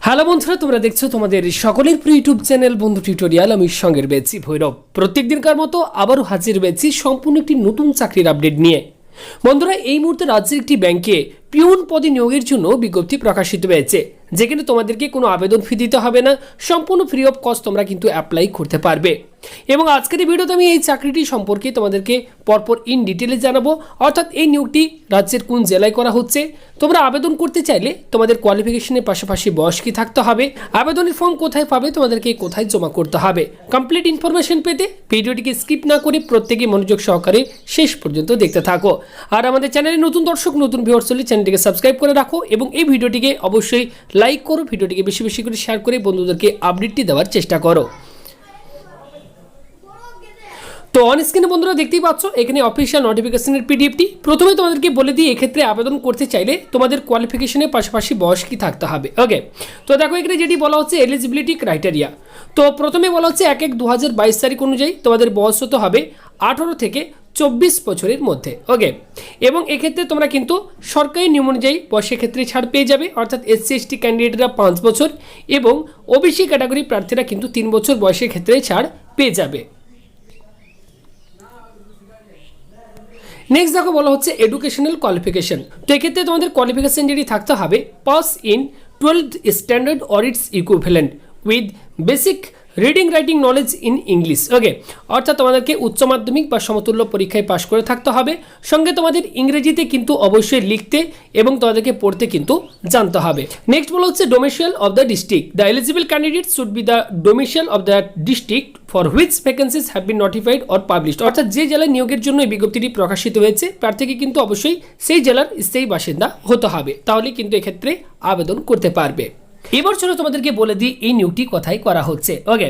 Hello বন্ধুরা, তোমরা দেখছো তোমাদের সকলের প্রিয় ইউটিউব চ্যানেল বন্ধু টিউটোরিয়াল। আমি সঙ্গে রয়েছি ভৈরব। প্রত্যেক দিনকার মতো আবারও হাজির হয়েছি সম্পূর্ণ একটি নতুন চাকরির আপডেট নিয়ে। বন্ধুরা, এই মুহূর্তে রাজ্যের একটি ব্যাংকে পিওন পদে নিয়োগের জন্য বিজ্ঞপ্তি প্রকাশিত হয়েছে, যেখানে তোমাদেরকে কোনো আবেদন ফি দিতে হবে না, সম্পূর্ণ ফ্রি অফ কস্ট তোমরা কিন্তু অ্যাপ্লাই করতে পারবে। এবং আজকের এই ভিডিওতে আমি এই চাকরিটি সম্পর্কে তোমাদেরকে পরপর ইন ডিটেলে জানাবো, অর্থাৎ এই নিয়োগটি রাজ্যের কোন জেলায় করা হচ্ছে। তোমরা আবেদন করতে চাইলে তোমাদের কোয়ালিফিকেশনের পাশাপাশি বয়স কি থাকতে হবে, আবেদনের ফর্ম কোথায় পাবে, তোমাদেরকে কোথায় জমা করতে হবে, কমপ্লিট ইনফরমেশন পেতে ভিডিওটিকে স্কিপ না করে প্রত্যেকে মনোযোগ সহকারে শেষ পর্যন্ত দেখতে থাকো। আর আমাদের চ্যানেলে নতুন দর্শক নতুন ভিউয়ার্স হলে চ্যানেলটিকে সাবস্ক্রাইব করে রাখো এবং এই ভিডিওটিকে অবশ্যই লাইক করো, ভিডিওটিকে বেশি বেশি করে শেয়ার করে বন্ধুদেরকে আপডেটটি দেওয়ার চেষ্টা করো। তো অন স্ক্রিনে বন্ধুরা দেখতেই পাচ্ছ এখানে অফিসিয়াল নোটিফিকেশনের পিডিএফটি। প্রথমে তোমাদেরকে বলে দিই, এক্ষেত্রে আবেদন করতে চাইলে তোমাদের কোয়ালিফিকেশনের পাশাপাশি বয়স কি থাকতে হবে। ওকে, তো দেখো এখানে যেটি বলা হচ্ছে এলিজিবিলিটি ক্রাইটেরিয়া। তো প্রথমে বলা হচ্ছে 1/1/2022 তারিখ অনুযায়ী তোমাদের বয়স হতে হবে 18 থেকে 24 বছরের মধ্যে। ওকে, এবং এক্ষেত্রে তোমরা কিন্তু সরকারি নিয়ম অনুযায়ী বয়সের ক্ষেত্রে ছাড় পেয়ে যাবে, অর্থাৎ SC/ST ক্যান্ডিডেটরা 5 বছর এবং ওবিসি ক্যাটাগরি প্রার্থীরা কিন্তু 3 বছর বয়সের ক্ষেত্রে ছাড় পেয়ে যাবে। নেক্সট দেখো বলা হচ্ছে এডুকেশনাল কোয়ালিফিকেশন। তো এক্ষেত্রে তোমাদের কোয়ালিফিকেশন যেটি থাকতে হবে pass in 12th standard or its equivalent with basic reading writing knowledge in English. Okay, অর্থাৎ তোমাদেরকে উচ্চ মাধ্যমিক বা সমতুল্য পরীক্ষায় পাশ করে থাকতে হবে, সঙ্গে তোমাদের ইংরেজিতে কিন্তু অবশ্যই লিখতে এবং তোমাদেরকে পড়তে কিন্তু জানতে হবে। নেক্সট বলা হচ্ছে domicile of the district. The eligible candidate should be the domicile of the district for which vacancies have been notified or published. অর্থাৎ যে জেলায় নিয়োগের জন্য এই বিজ্ঞপ্তিটি প্রকাশিত হয়েছে প্রার্থীকে কিন্তু অবশ্যই সেই জেলার স্থায়ী বাসিন্দা হতে হবে, তাহলে কিন্তু এক্ষেত্রে আবেদন করতে পারবে। এবার চলো তোমাদেরকে বলে দিই এই নিয়োগটি কোথায় করা হচ্ছে। ওকে,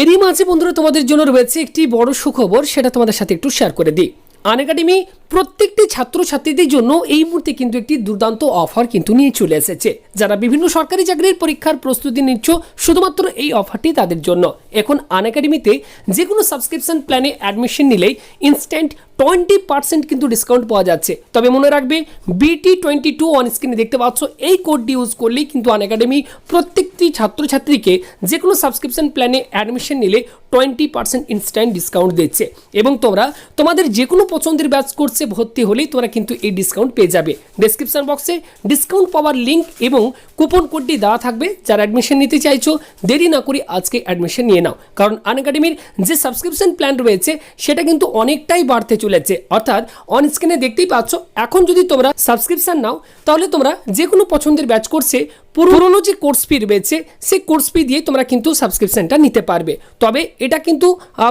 এরই মাঝে বন্ধুরা তোমাদের জন্য রয়েছে একটি বড় সুখবর, সেটা তোমাদের সাথে একটু শেয়ার করে দিই। আনএকাডেমি প্রত্যেকটি ছাত্রছাত্রীদের জন্য এই মুহূর্তে কিন্তু একটি দুর্দান্ত অফার কিন্তু নিয়ে চলে এসেছে। যারা বিভিন্ন সরকারি চাকরির পরীক্ষার প্রস্তুতি নিচ্ছ, শুধুমাত্র এই অফারটি তাদের জন্য। এখন আনএকাডেমিতে যে কোনো সাবস্ক্রিপশন প্ল্যানে অ্যাডমিশন নিলেই ইনস্ট্যান্ট 20% কিন্তু ডিসকাউন্ট পাওয়া যাচ্ছে। তবে মনে রাখবে BT22 অন স্ক্রিনে দেখতে পাচ্ছ, এই কোডটি ইউজ করলেই কিন্তু আনএকাডেমি প্রত্যেকটি ছাত্রছাত্রীকে যে কোনো সাবস্ক্রিপশন প্ল্যানে অ্যাডমিশন নিলে 20% ইনস্ট্যান্ট ডিসকাউন্ট দিচ্ছে। এবং তোমরা তোমাদের যে কোনো পছন্দের ব্যাচ কোর্সে ভর্তি হলেই তোমরা কিন্তু এই ডিসকাউন্ট পেয়ে যাবে। ডেসক্রিপশন বক্সে ডিসকাউন্ট পাওয়ার লিঙ্ক এবং কুপন কোডটি দেওয়া থাকবে। যারা অ্যাডমিশন নিতে চাইছো দেরি না করে আজকে অ্যাডমিশন নিয়ে নাও, কারণ আনএকাডেমির যে সাবস্ক্রিপশন প্ল্যান রয়েছে সেটা কিন্তু অনেকটাই বাড়তে চলেছে। অর্থাৎ অন স্ক্রিনে দেখতেই পাচ্ছ, এখন যদি তোমরা সাবস্ক্রিপশন নাও তাহলে তোমরা যে কোনো পছন্দের ব্যাচ কোর্সে পুরনো যে কোর্স ফি রয়েছে সেই কোর্স ফি দিয়ে তোমরা কিন্তু সাবস্ক্রিপশনটা নিতে পারবে। তবে এটা কিন্তু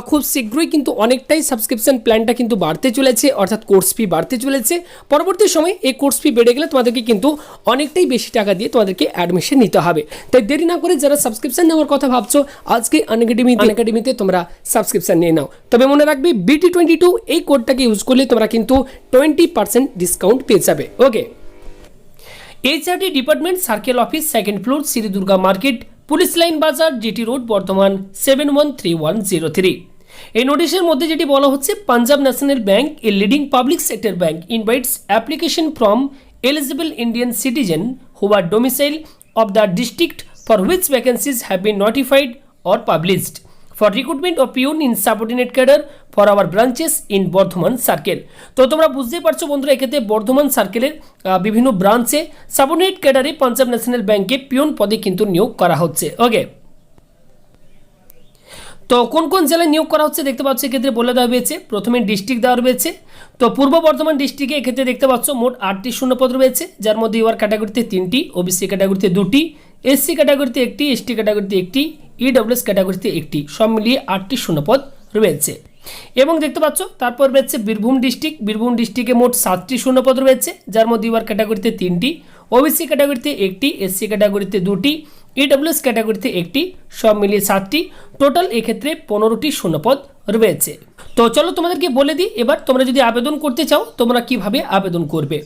খুব শীঘ্রই কিন্তু অনেকটাই সাবস্ক্রিপশন প্ল্যানটা কিন্তু বাড়তে চলেছে, অর্থাৎ কোর্স ফি বাড়তে চলেছে। পরবর্তী সময় এই কোর্স ফি বেড়ে গেলে তোমাদেরকে কিন্তু অনেকটাই বেশি টাকা দিয়ে তোমাদেরকে অ্যাডমিশন নিতে হবে। তাই দেরি না করে যারা সাবস্ক্রিপশন নেওয়ার কথা ভাবছো, আজকে আনএকাডেমিতে তোমরা সাবস্ক্রিপশন নিয়ে নাও। তবে মনে রাখবে BT22 এই কোডটাকে ইউজ করলে তোমরা কিন্তু 20% ডিসকাউন্ট পেয়ে যাবে। Okay, HRD department, circle office, 2nd floor, Shri Durga market, police line Bazar, GT road, Bardhaman 713103। এই নোটিশের মধ্যে যেটি বলা হচ্ছে, Punjab national bank, a leading public sector bank, invites application from eligible Indian citizen who are domicile of the district for which vacancies have been notified or published for recruitment of peon in subordinate cadre for our branches in Bardhaman circle. তো তোমরা বুঝতেই পারছো বন্ধুরা, এক্ষেত্রে বর্ধমান সার্কেলের বিভিন্ন ব্রাঞ্চে subordinate ক্যাডারে Punjab national ব্যাংকে পিওন পদে কিন্তু নিয়োগ করা হচ্ছে। ওকে, তো কোন কোন জেলায় নিয়োগ করা হচ্ছে দেখতে পাচ্ছ, এক্ষেত্রে বলে দেওয়া হয়েছে। প্রথমে ডিস্ট্রিক্ট দেওয়া রয়েছে। তো পূর্ব বর্ধমান ডিস্ট্রিক্টে এক্ষেত্রে দেখতে পাচ্ছ মোট 8টি শূন্যপদ রয়েছে, যার মধ্যে ইউআর ক্যাটাগরিতে 3টি, ওবিসি ক্যাটাগরিতে 2টি, এসসি ক্যাটাগরিতে 1টি, এসটি ক্যাটাগরিতে 1টি, ইডব্লিউএস ক্যাটাগরিতে 1টি, সব মিলিয়ে 8টি শূন্যপদ রয়েছে। এবং দেখতে পাচ্ছ তারপর রয়েছে বীরভূম ডিস্ট্রিক্ট। বীরভূম ডিস্ট্রিক্টে মোট 7টি শূন্যপদ রয়েছে, যার মধ্যে ইউআর ক্যাটাগরিতে 3টি, ওবিসি ক্যাটাগরিতে 1টি, এসসি ক্যাটাগরিতে 2টি, ইডব্লিউএস ক্যাটাগরিতে 1টি, সব মিলিয়ে 7টি। টোটাল এক্ষেত্রে 15টি শূন্যপদ রয়েছে। তো চলো তোমাদেরকে বলে দিই, এবার তোমরা যদি আবেদন করতে চাও তোমরা কিভাবে আবেদন করবে।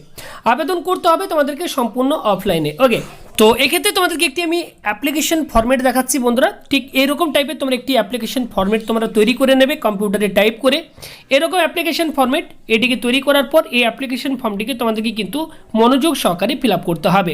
আবেদন করতে হবে তোমাদেরকে সম্পূর্ণ অফলাইনে। ওকে, তো এক্ষেত্রে তোমাদেরকে একটি আমি অ্যাপ্লিকেশন ফরম্যাট দেখাচ্ছি বন্ধুরা, ঠিক এরকম টাইপের তোমরা একটি অ্যাপ্লিকেশন ফরম্যাট তোমরা তৈরি করে নেবে কম্পিউটারে টাইপ করে। এরকম অ্যাপ্লিকেশন ফরম্যাট এটিকে তৈরি করার পর এই অ্যাপ্লিকেশন ফর্মটিকে তোমাদেরকে কিন্তু মনোযোগ সহকারে ফিল আপ করতে হবে।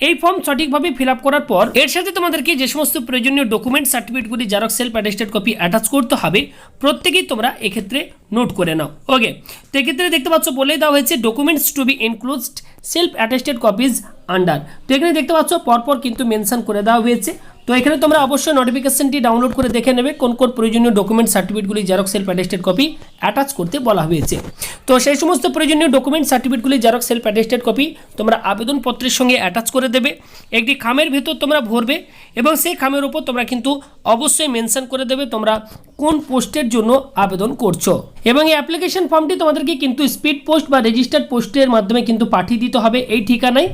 এই ফর্ম সঠিকভাবে ফিল আপ করার পর এর সাথে তোমাদেরকে যে সমস্ত প্রয়োজনীয় ডকুমেন্ট সার্টিফিকেটগুলি xerox self attested copy attach করতে হবে, প্রত্যেকেই তোমরা এক্ষেত্রে নোট করে নাও। ওকে, তো এক্ষেত্রে দেখতে পাচ্ছ বলেই দেওয়া হয়েছে documents to be included self attested copies under. তো এখানে দেখতে পাচ্ছ পরপর কিন্তু মেনশন করে দেওয়া হয়েছে। তো এখানে তোমরা অবশ্যই নোটিফিকেশনটি ডাউনলোড করে দেখে নেবে কোন কোন প্রয়োজনীয় ডকুমেন্ট সার্টিফিকেটগুলি xerox self attested copy attach করতে বলা হয়েছে। তো সেই সমস্ত প্রয়োজনীয় ডকুমেন্ট সার্টিফিকেটগুলি জেরক্স সেলফ অ্যাটেস্টেড কপি তোমরা আবেদনপত্রের সঙ্গে অ্যাটাচ করে দেবে, একটি খামের ভেতর তোমরা ভরবে এবং সেই খামের উপর তোমরা কিন্তু অবশ্যই মেনশন করে দেবে তোমরা কোন পোস্টের জন্য আবেদন করছো। এবং এই অ্যাপ্লিকেশন ফর্মটি তোমাদেরকে কিন্তু স্পিড পোস্ট বা রেজিস্টার্ড পোস্টের মাধ্যমে কিন্তু পাঠিয়ে দিতে হবে এই ঠিকানায়।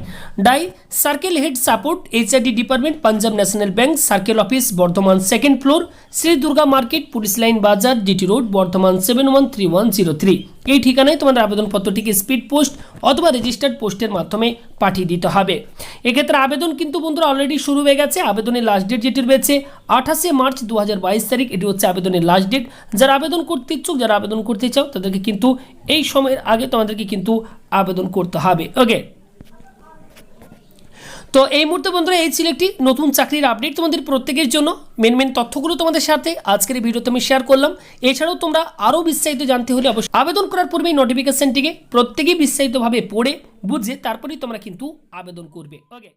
ডাই circle head support HRD department, Punjab national bank, circle office, Bardhaman 2nd floor, Shri Durga market, police line বাজার, ডিটি রোড, বর্ধমান 713103। এই ঠিকানায় তোমাদের আবেদনপত্রটিকে স্পিড পোস্ট অথবা রেজিস্টার্ড পোস্টের মাধ্যমে পাঠিয়ে দিতে হবে। এক্ষেত্রে আবেদন কিন্তু বন্ধুরা অলরেডি শুরু হয়ে গেছে। আবেদনের লাস্ট ডেট যেটি রয়েছে 28শে মার্চ 2022 তারিখ, এটি হচ্ছে আবেদনের লাস্ট ডেট। যারা আবেদন করতে ইচ্ছুক, যারা আবেদন করতে চাও তাদেরকে কিন্তু এই সময়ের আগে তোমাদেরকে কিন্তু আবেদন করতে হবে। ওকে, তো এই মুহূর্তে বন্ধুরা এই ছিল একটি নতুন চাকরির আপডেট তোমাদের প্রত্যেকের জন্য। মেন তথ্যগুলো তোমাদের সাথে আজকের এই ভিডিওতে আমি শেয়ার করলাম। এছাড়াও তোমরা আরও বিস্তারিত জানতে হলে অবশ্যই আবেদন করার পূর্বেই নোটিফিকেশনটিকে প্রত্যেকেই বিস্তারিতভাবে পড়ে বুঝে তারপরেই তোমরা কিন্তু আবেদন করবে। ওকে।